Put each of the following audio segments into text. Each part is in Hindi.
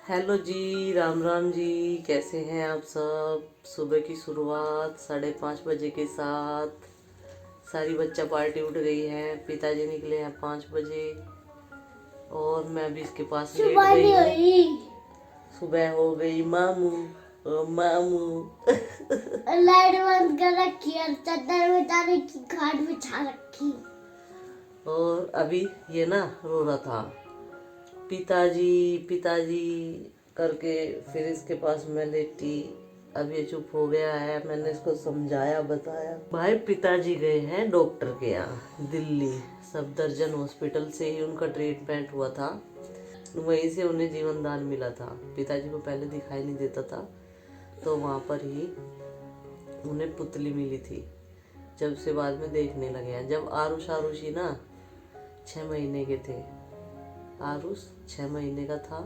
हेलो जी, राम राम जी। कैसे हैं आप सब। सुबह की शुरुआत 5:30 बजे के साथ। सारी बच्चा पार्टी उठ गई है। पिताजी निकले हैं 5 बजे और मैं भी इसके पास लेट गई हूँ। सुबह हो गई मामू ओ मामू। लाइट बंद कर रखी और चादर बिछाने की खाट बिछा रखी। और अभी ये ना रो रहा था, पिताजी पिताजी करके। फिर इसके पास मैं लेटी। अब ये चुप हो गया है। मैंने इसको समझाया बताया। भाई पिताजी गए हैं डॉक्टर के यहाँ दिल्ली। सफदरजंग हॉस्पिटल से ही उनका ट्रीटमेंट हुआ था। वहीं से उन्हें जीवन दान मिला था। पिताजी को पहले दिखाई नहीं देता था, तो वहाँ पर ही उन्हें पुतली मिली थी। जब से बाद में देखने लगे हैं। जब आरुषी ना 6 महीने के थे। आरुष 6 महीने का था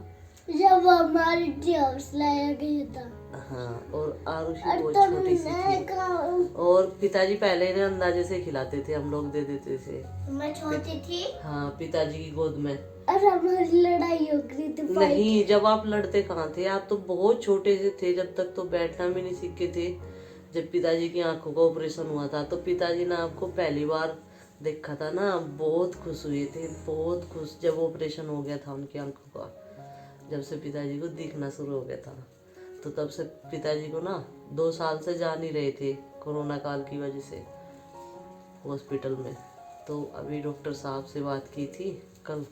जब हमारी टीम्स लाया गया था। हाँ, और आरुषि बहुत छोटी सी थी। और पिताजी पहले इन्हें अंदाजे से खिलाते थे, हम लोग दे देते थे। मैं छोटी थी। हाँ, पिताजी की गोद में। और हमारी लड़ाई हो गई थी। नहीं, जब आप लड़ते कहाँ थे, आप तो बहुत छोटे से थे। जब तक तो बैठना भी नहीं सीखे थे। जब पिताजी की आंखों का ऑपरेशन हुआ था तो पिताजी ने आपको पहली बार देखा था ना, बहुत खुश हुए थे, बहुत खुश। जब ऑपरेशन हो गया था उनकी आंखों का, जब से पिताजी को दिखना शुरू हो गया था, तो तब से पिताजी को ना 2 साल से जा नहीं रहे थे, कोरोना काल की वजह से हॉस्पिटल में। तो अभी डॉक्टर साहब से बात की थी कल,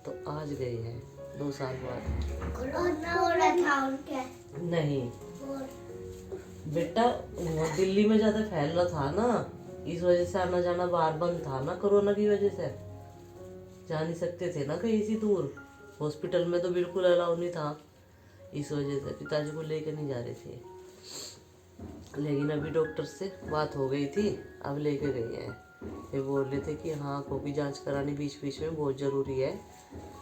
तो आज गए हैं 2 साल बाद। कोरोना हो रहा था उनके। नहीं बेटा, वो दिल्ली में ज़्यादा फैल रहा था ना, इस वजह से आना जाना बाहर बंद था ना। कोरोना की वजह से जा नहीं सकते थे ना कहीं से दूर। हॉस्पिटल में तो बिल्कुल अलाउ नहीं था। इस वजह से पिताजी को लेकर नहीं जा रहे थे। लेकिन अभी डॉक्टर से बात हो गई थी, अब लेके गए हैं। ये बोल रहे थे कि हाँ, आँखों की जांच करानी बीच बीच में बहुत ज़रूरी है।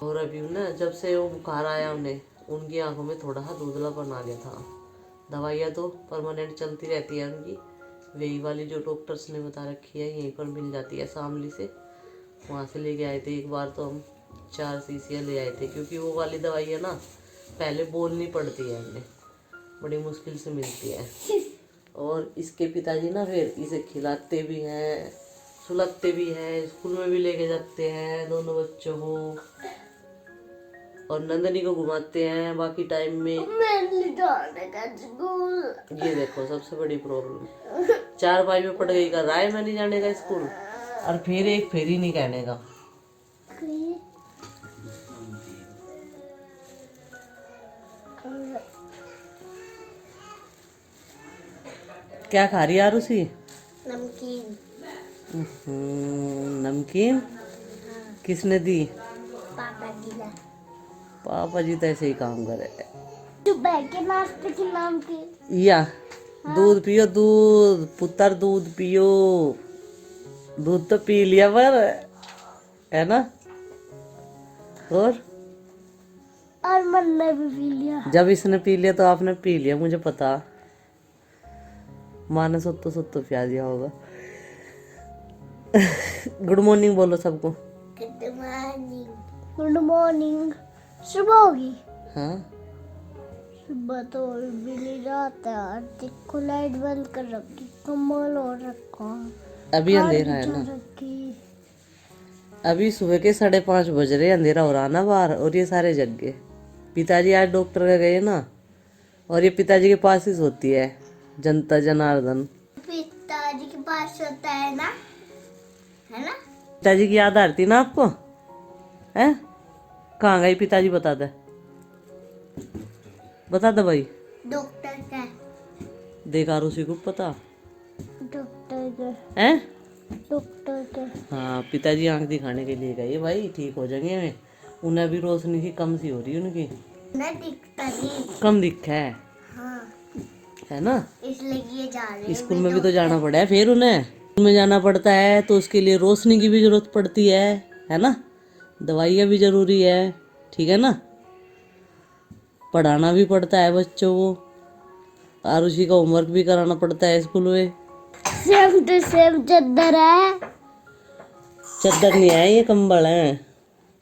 और अभी ना जब से वो बुखार आया उन्हें, उनकी आँखों में थोड़ा सा धुंधलापन आ गया था। दवाइयाँ तो परमानेंट चलती रहती है उनकी। वही वाली जो डॉक्टर्स ने बता रखी है यहीं पर मिल जाती है शामली से। वहाँ से लेके आए थे। एक बार तो हम 4 शीशियाँ ले आए थे, क्योंकि वो वाली दवाई है ना, पहले बोलनी पड़ती है हमें, बड़ी मुश्किल से मिलती है। और इसके पिताजी ना फिर इसे खिलाते भी हैं, सुलाते भी हैं, स्कूल में भी लेके जाते हैं दोनों बच्चों को, और नंदनी को घुमाते हैं बाकी टाइम में। ये देखो सबसे बड़ी प्रॉब्लम, 4 भाई में पड़ गई कर रहा है मैं नहीं जाने का स्कूल, और फिर एक फेरी नहीं कहने का। क्या खा रही है आरुषि? नमकीन। नमकीन किसने दी? पापा गिला। पापा जी तो ऐसे ही काम करे। सुबह के नाश्ते की नमकीन। या दूध पियो, दूध पुत्र, दूध पियो। दूध तो पी लिया पर, है ना। और मन ने भी पी लिया। जब इसने पी लिया तो आपने पी लिया, मुझे पता। माँ ने सुत्तो सुत्तो पिया दिया होगा। गुड मॉर्निंग बोलो सबको। Good morning. Good morning. सुबह होगी। हाँ, सुबह तो भी नहीं जाता है। देखो लाइट बंद कर रखी, कम्बल और रखा, अभी अंधेरा है ना। अभी सुबह के 5:30 बज रहे, अंधेरा हो रहा ना बाहर, और ये सारे जग गए। पिताजी आज डॉक्टर के गए ना, और ये पिताजी के पास ही सोती है जनता जनार्दन। पिताजी के पास होता है ना, है ना। पिताजी की याद आ रही थी ना आपको, है? कहाँ गई पिताजी? बता दे, बता दे भाई। डॉक्टर का। देखा उसी को पता। डॉक्टर का। है डॉक्टर का। हाँ, पिताजी आंख दिखाने के लिए गए भाई, ठीक हो जाएंगे हमें। उन्हें अभी रोशनी की कम सी हो रही है उनकी। ना दिखता नहीं। कम दिखा है। हाँ, है ना। इसलिए ये जा रहे स्कूल में भी तो जाना पड़ा है, फिर उन्हें स्कूल में जाना पड़ता है तो उसके लिए रोशनी की भी जरूरत पड़ती है ना। दवाइयाँ भी जरूरी है, ठीक है ना। पढ़ाना भी पड़ता है बच्चों को। आरुषि का होमवर्क भी कराना पड़ता है स्कूल में। सेम टू सेम चादर है। चादर नहीं है, ये कंबल है।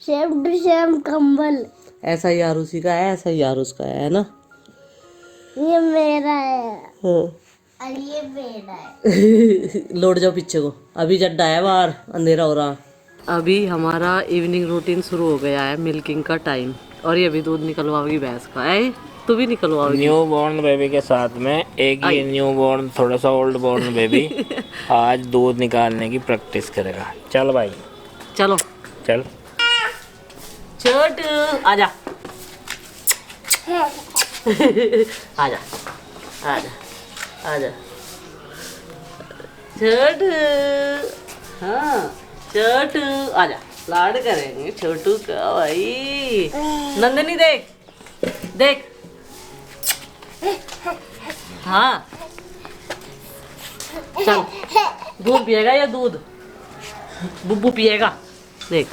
सेम टू सेम कंबल। ऐसा ही आरुषि का है, ऐसा ही आरुष का है ना। ये मेरा है हाँ। और ये मेरा है। लौट जाओ पीछे को, अभी जड्डा है बाहर, अंधेरा हो रहा। अभी हमारा इवनिंग रूटीन शुरू हो गया है, मिल्किंग का टाइम। और ये अभी दूध निकलवाओगी भैंस का है, तू भी निकलवाओगी। न्यू बॉर्न बेबी के साथ में एक ये न्यू बॉर्न थोड़ा सा ओल्ड बॉर्न बेबी आज दूध निकालने की प्रैक्टिस करेगा। चल भाई चलो चल। छोटू आजा। आजा आजा आजा छोटू। हाँ छोटू आजा, लाड करेंगे छोटू का भाई। नंदनी देख देख। हाँ चल, दूध पिएगा या दूध बुब्बू पिएगा, देख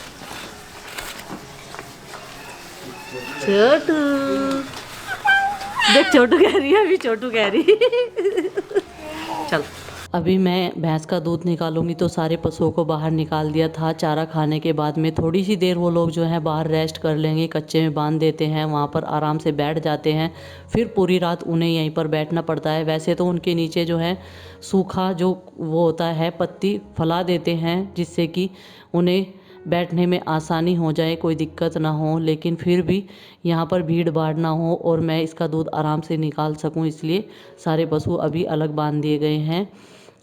छोटू। देख छोटू कह रही है, अभी छोटू कह रही। चल अभी मैं भैंस का दूध निकालूंगी, तो सारे पशुओं को बाहर निकाल दिया था। चारा खाने के बाद में थोड़ी सी देर वो लोग जो है बाहर रेस्ट कर लेंगे, कच्चे में बांध देते हैं, वहाँ पर आराम से बैठ जाते हैं। फिर पूरी रात उन्हें यहीं पर बैठना पड़ता है। वैसे तो उनके नीचे जो है सूखा जो वो होता है पत्ती फैला देते हैं, जिससे कि उन्हें बैठने में आसानी हो जाए, कोई दिक्कत ना हो, लेकिन फिर भी यहाँ पर भीड़ भाड़ ना हो और मैं इसका दूध आराम से निकाल सकूँ, इसलिए सारे पशु अभी अलग बांध दिए गए हैं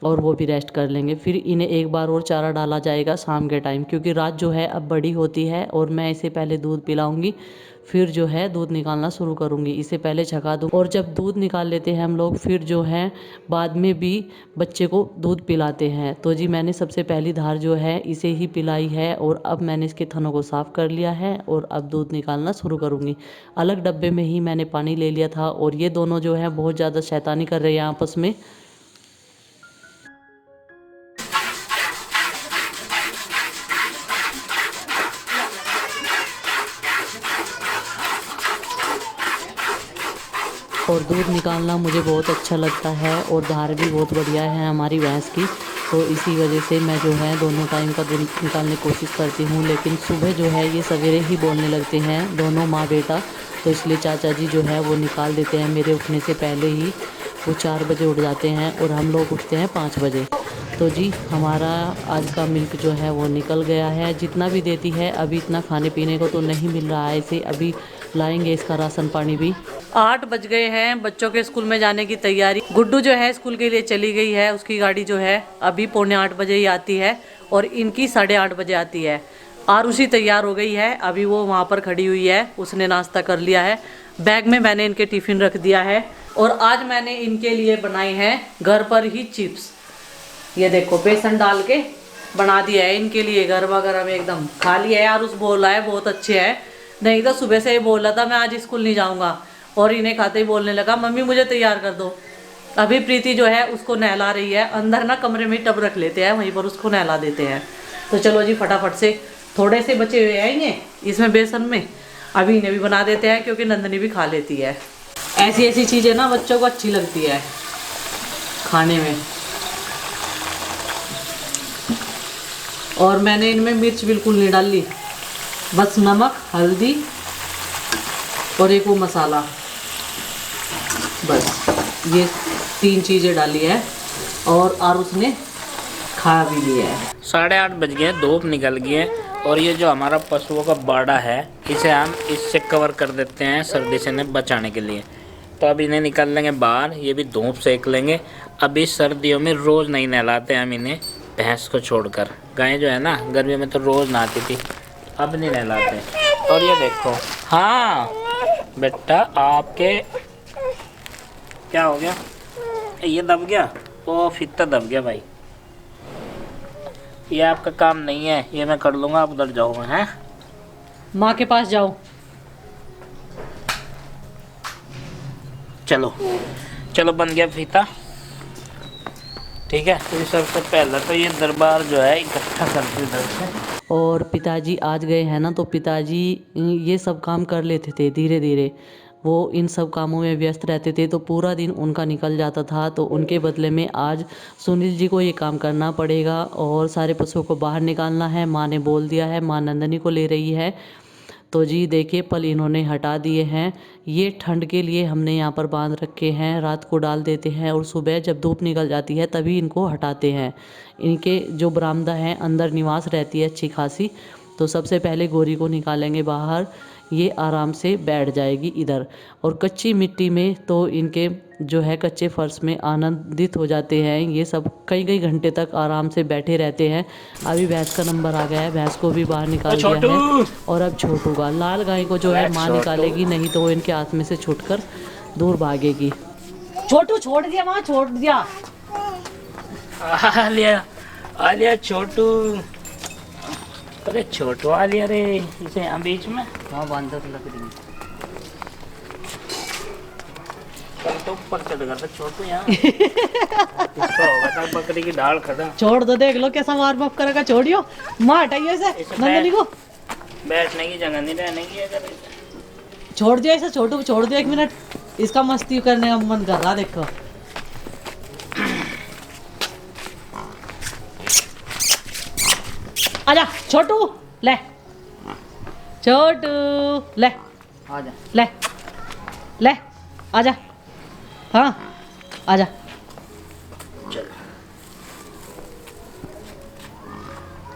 और वो भी रेस्ट कर लेंगे। फिर इन्हें एक बार और चारा डाला जाएगा शाम के टाइम, क्योंकि रात जो है अब बड़ी होती है और मैं इसे पहले दूध पिलाऊंगी, फिर जो है दूध निकालना शुरू करूंगी। इसे पहले छका दूँ, और जब दूध निकाल लेते हैं हम लोग, फिर जो है बाद में भी बच्चे को दूध पिलाते हैं। तो जी मैंने सबसे पहली धार जो है इसे ही पिलाई है, और अब मैंने इसके थनों को साफ़ कर लिया है और अब दूध निकालना शुरू करूँगी। अलग डब्बे में ही मैंने पानी ले लिया था, और ये दोनों जो है बहुत ज़्यादा शैतानी कर रहे हैं आपस में। और दूध निकालना मुझे बहुत अच्छा लगता है, और धार भी बहुत बढ़िया है हमारी भैंस की, तो इसी वजह से मैं जो है दोनों टाइम का दूध निकालने की कोशिश करती हूँ। लेकिन सुबह जो है ये सवेरे ही बोलने लगते हैं दोनों माँ बेटा, तो इसलिए चाचा जी जो है वो निकाल देते हैं मेरे उठने से पहले ही। वो 4 बजे उठ जाते हैं और हम लोग उठते हैं 5 बजे। तो जी हमारा आज का मिल्क जो है वो निकल गया है। जितना भी देती है अभी इतना खाने पीने को तो नहीं मिल रहा है इसे, अभी लाएंगे इसका राशन पानी भी। 8 बज गए हैं, बच्चों के स्कूल में जाने की तैयारी। गुड्डू जो है स्कूल के लिए चली गई है, उसकी गाड़ी जो है अभी 7:45 बजे ही आती है और इनकी 8:30 बजे आती है। आरुषि तैयार हो गई है, अभी वो वहाँ पर खड़ी हुई है, उसने नाश्ता कर लिया है। बैग में मैंने इनके टिफ़िन रख दिया है, और आज मैंने इनके लिए बनाए हैं घर पर ही चिप्स। ये देखो बेसन डाल के बना दिया है इनके लिए, गर्मा गर्म एकदम। खा लिया है, आरुष बोल रहा है बहुत अच्छे है, नहीं तो सुबह से ही बोल रहा था मैं आज स्कूल नहीं जाऊँगा, और इन्हें खाते ही बोलने लगा मम्मी मुझे तैयार कर दो। अभी प्रीति जो है उसको नहला रही है, अंदर ना कमरे में टब रख लेते हैं, वहीं पर उसको नहला देते हैं। तो चलो जी फटाफट से, थोड़े से बचे हुए आएंगे इसमें बेसन में, अभी इन्हें भी बना देते हैं, क्योंकि नंदनी भी खा लेती है। ऐसी ऐसी चीज़ें ना बच्चों को अच्छी लगती है खाने में। और मैंने इनमें मिर्च बिल्कुल नहीं डाली, बस नमक, हल्दी और एक वो मसाला, बस ये 3 चीज़ें डाली है, और आरुष ने खा भी लिया है। 8:30 बज गए, धूप निकल गई है, और ये जो हमारा पशुओं का बाड़ा है इसे हम इससे कवर कर देते हैं सर्दी से इन्हें बचाने के लिए। तो अब इन्हें निकल लेंगे बाहर, ये भी धूप सेक लेंगे। अभी सर्दियों में रोज़ नहीं नहलाते हम इन्हें, भैंस को छोड़कर। गाय जो है ना गर्मियों में तो रोज़ नहाती थी, अब नहीं नहलाते। और ये देखो, हाँ बेटा आपके क्या हो गया, ये दब गया, ओ फीता दब गया भाई, ये आपका काम नहीं है, ये मैं कर लूँगा, आप उधर जाओ। हैं माँ के पास जाओ। चलो चलो बन गया फीता, ठीक है। तो सबसे पहले तो ये दरबार जो है इकट्ठा करते इधर से। और पिताजी आज गए हैं ना, तो पिताजी ये सब काम कर लेते थे धीरे धीरे, वो इन सब कामों में व्यस्त रहते थे, तो पूरा दिन उनका निकल जाता था। तो उनके बदले में आज सुनील जी को ये काम करना पड़ेगा, और सारे पशुओं को बाहर निकालना है। माँ ने बोल दिया है, माँ नंदनी को ले रही है, तो जी देखिए पल इन्होंने हटा दिए हैं। ये ठंड के लिए हमने यहाँ पर बांध रखे हैं, रात को डाल देते हैं और सुबह जब धूप निकल जाती है तभी इनको हटाते हैं। इनके जो बरामदा है अंदर निवास रहती है अच्छी खासी। तो सबसे पहले गोरी को निकालेंगे बाहर, ये आराम से बैठ जाएगी इधर। और कच्ची मिट्टी में तो इनके जो है कच्चे फर्श में आनंदित हो जाते हैं। ये सब कई कई घंटे तक आराम से बैठे रहते हैं। अभी भैंस का नंबर आ गया है, भैंस को भी बाहर निकाल दिया है। और अब छोटू का, लाल गाय को जो है माँ निकालेगी, नहीं तो वो इनके हाथ में से छूटकर दूर भागेगी। छोटू छोड़ दिया, माँ छोड़ दिया। आ लिया छोटू। अरे छोटू आ लिया रे, इसे यहाँ बीच में हाँ बांधा तो लकड़ी में। कल तो ऊपर चढ़ गया था छोटू यहाँ। इसका होगा था बकरी की दाल खड़ा। छोड़ दो, देख लो कैसा वार्म अप करेगा। छोड़ियो, माँ हटाइए इसे, नंदनी को। बैठने की जगह नहीं, रहने की अगर। छोड़ दिया इसे, छोटू को छोड़ दिया। 1 मिनट, इसका मस्ती करने का मन कर रहा, देखो। आजा छोटू, ले छोटू, ले आजा ले ले, आजा। हाँ आजा। चल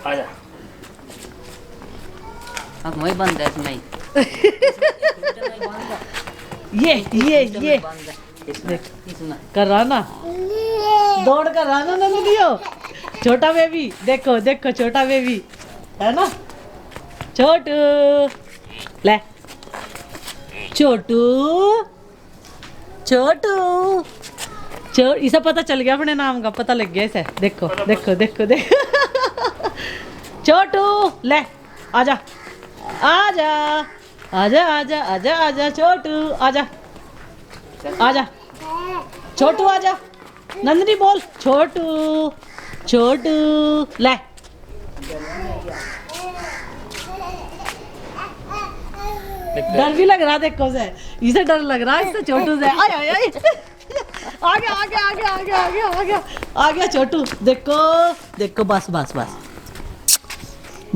आजा। अब वही बंद है इसमें। ये देख कर रहा ना, दौड़ कर रहा ना नंदनियो। छोटा बेबी, देखो देखो छोटा बेबी है ना। छोटू ले, छोटू छोटू इसे पता चल गया, अपने नाम का पता लग गया इसे। देखो देखो देखो देखो। छोटू ले, आजा आजा आजा आजा आजा आजा छोटू, आजा आजा छोटू, आजा। नंदनी बोल, छोटू छोटू ले। डर भी लग रहा, देखो से इसे डर लग रहा है, इससे छोटू से। आय आय आय, आ गया आ गया आ गया आ गया आ गया आ गया आ गया छोटू। देखो देखो, बस बस बस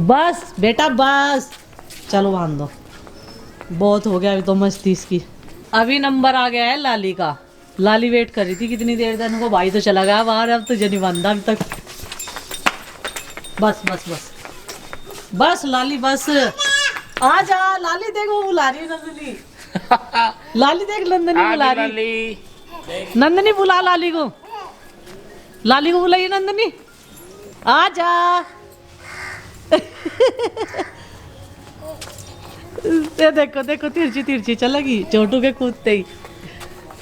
बस बेटा बस, चलो बांध दो। बहुत हो गया अभी तो मस्ती इसकी। अभी नंबर आ गया है लाली का। लाली वेट कर रही थी कितनी देर तक, उनको भाई तो चला गया बाहर, अब तो जनी बांधा अभी तक। बस बस बस बस लाली बस, आजा। लाली देख वो बुला रही है नंदनी। लाली देख, नंदनी बुला रही। नंदनी बुला लाली को, लाली को बुलाइए नंदनी, आजा। ये देखो देखो, तिरछी तिरछी चलेगी छोटू के कूदते ही।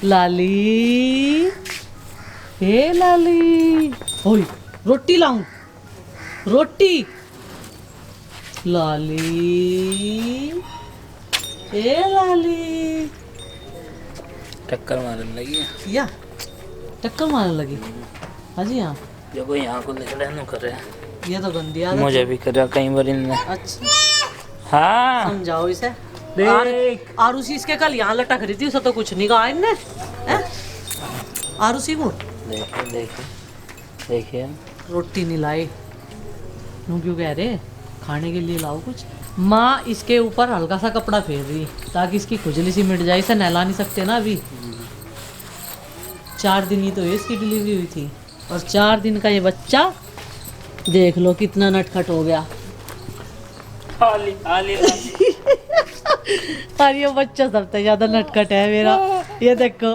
लाली, हे लाली, ओए रोटी लाऊं, रोटी। लाली, हे लाली, टक्कर मारने लगी या टक्कर मारने लगी। हाँ जी हाँ, जो कोई यहाँ को निकले न करे। ये तो गंदी आदत मुझे भी करा कई बार इनने। अच्छा हाँ समझाओ इसे। देख। आरुषि इसके कल यहाँ लटक रही थी, उसे तो कुछ नहीं कहा इनने। आरुषि को देखिए देखिए देखिए, रोटी नहीं लाई, यूँ क्यों कह रहे, खाने के लिए लाओ कुछ। माँ इसके ऊपर हल्का सा कपड़ा फेर रही ताकि इसकी खुजली सी मिट जाए। इसे नहला नहीं सकते ना अभी, 4 दिन ही तो है इसकी डिलीवरी हुई थी, और 4 दिन का ये बच्चा देख लो कितना नटखट हो गया। आली आली आली। और ये बच्चा सबसे ज्यादा नटखट है मेरा, ये देखो।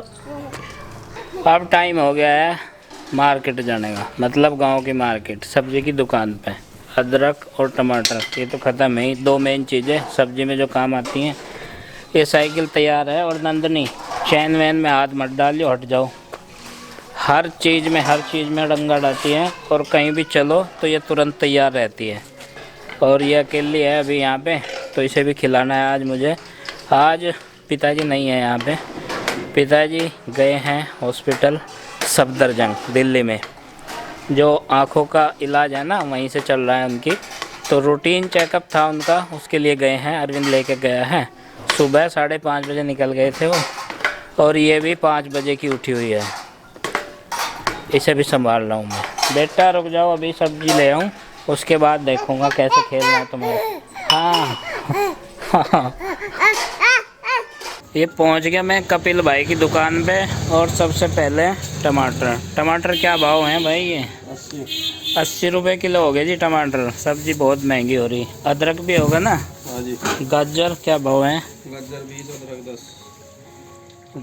अब टाइम हो गया है मार्केट जाने का, मतलब गांव की मार्केट। सब्जी की दुकान पे अदरक और टमाटर, ये तो ख़त्म है। 2 मेन चीज़ें सब्जी में जो काम आती हैं। ये साइकिल तैयार है, और नंदनी चैन वैन में हाथ मत डालियो, हट जाओ। हर चीज़ में डंगा डालती है, और कहीं भी चलो तो ये तुरंत तैयार रहती है। और ये अकेली है अभी यहाँ पे, तो इसे भी खिलाना है आज मुझे। आज पिताजी नहीं है यहाँ पे, पिताजी गए हैं हॉस्पिटल सफदरजंग दिल्ली में। जो आँखों का इलाज है ना, वहीं से चल रहा है उनकी, तो रूटीन चेकअप था उनका, उसके लिए गए हैं। अरविंद लेके गया है। सुबह 5:30 बजे निकल गए थे वो, और ये भी 5 बजे की उठी हुई है। इसे भी संभाल रहा हूँ मैं। बेटा रुक जाओ, अभी सब्जी ले आऊँ, उसके बाद देखूँगा कैसे खेलना है तुम्हारे। हाँ ये पहुंच गया मैं कपिल भाई की दुकान पे। और सबसे पहले टमाटर क्या भाव हैं भाई? ये 80 रुपये किलो हो गए जी टमाटर। सब्जी बहुत महंगी हो रही। अदरक भी होगा ना? हाँ जी। गाजर क्या भाव है? गाजर 20, अदरक 10।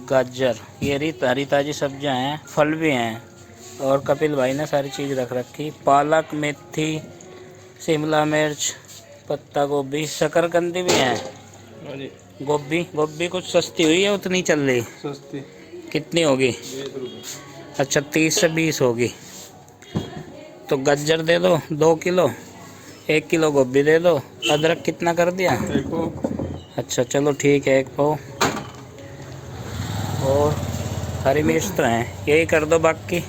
गाजर ये रही तारी ताजी सब्जियां हैं, फल भी हैं। और कपिल भाई ने सारी चीज़ रख रखी। पालक, मेथी, शिमला मिर्च, पत्ता गोभी, शकरकंदी भी है। हाँ जी। गोभी कुछ सस्ती हुई है, उतनी चल रही? सस्ती। कितनी होगी? 20 रुपये। अच्छा 30 से 20 होगी। तो गाजर दे दो 2 किलो, 1 किलो गोभी दे दो। अदरक कितना कर दिया? देखो। अच्छा चलो ठीक है, 1 पाव। और हरी मिर्च तो है, यही कर दो। बाकी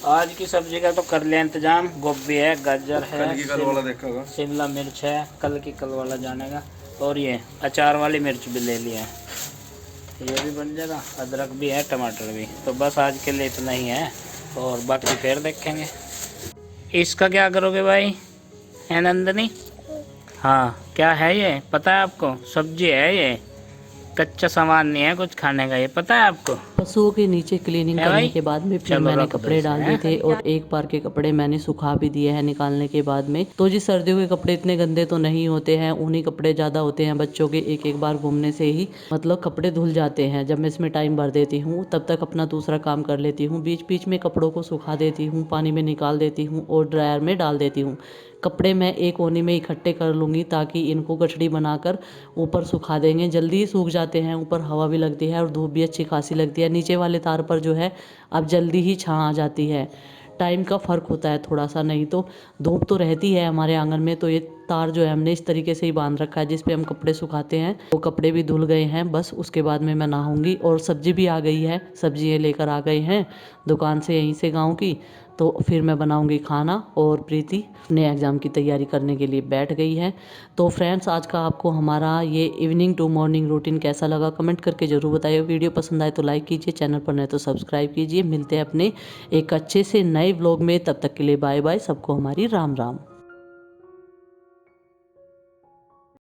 आज की सब्जी का तो कर लिया इंतजाम। गोभी है, गाजर है, कल की कल वाला देखा होगा। शिमला मिर्च है, कल की कल वाला जानेगा। और ये अचार वाली मिर्च भी ले लिया है, ये भी बन जाएगा। अदरक भी है, टमाटर भी। तो बस आज के लिए इतना ही है, और बाकी फिर देखेंगे। इसका क्या करोगे भाई? है नंदनी? हाँ क्या है ये पता है आपको? सब्जी है ये, कच्चा सामान नहीं है कुछ खाने का, ये पता है आपको? पशुओं के नीचे क्लीनिंग है करने भाई? के बाद में फिर चलो मैंने रख दो कपड़े इसे, डाल हैं? दिए थे, और एक बार के कपड़े मैंने सुखा भी दिए हैं निकालने के बाद में। तो जी सर्दियों के कपड़े इतने गंदे तो नहीं होते हैं, ऊनी कपड़े ज़्यादा होते हैं बच्चों के। एक एक बार घूमने से ही मतलब कपड़े धुल जाते हैं। जब मैं इसमें टाइम भर देती हूँ तब तक अपना दूसरा काम कर लेती हूँ। बीच बीच में कपड़ों को सुखा देती हूँ, पानी में निकाल देती हूँ और ड्रायर में डाल देती हूँ। कपड़े मैं एक कोने में इकट्ठे कर लूँगी ताकि इनको गठड़ी बनाकर ऊपर सुखा देंगे। जल्दी ही सूख जाते हैं, ऊपर हवा भी लगती है और धूप भी अच्छी खासी लगती है। नीचे वाले तार पर जो है अब जल्दी ही छां आ जाती है। टाइम का फ़र्क होता है थोड़ा सा, नहीं तो धूप तो रहती है हमारे आंगन में। तो ये तार जो है हमने इस तरीके से ही बांध रखा है जिस पे हम कपड़े सुखाते हैं। वो कपड़े भी धुल गए हैं, बस उसके बाद में मैं नहाऊंगी। और सब्जी भी आ गई है, सब्जी ये लेकर आ गए हैं दुकान से, यहीं से गाँव की। तो फिर मैं बनाऊंगी खाना, और प्रीति अपने एग्ज़ाम की तैयारी करने के लिए बैठ गई है। तो फ्रेंड्स आज का आपको हमारा ये इवनिंग टू मॉर्निंग रूटीन कैसा लगा कमेंट करके ज़रूर बताइए। वीडियो पसंद आए तो लाइक कीजिए, चैनल पर नए तो सब्सक्राइब कीजिए। मिलते हैं अपने एक अच्छे से नए व्लॉग में, तब तक के लिए बाय बाय। सबको हमारी राम राम।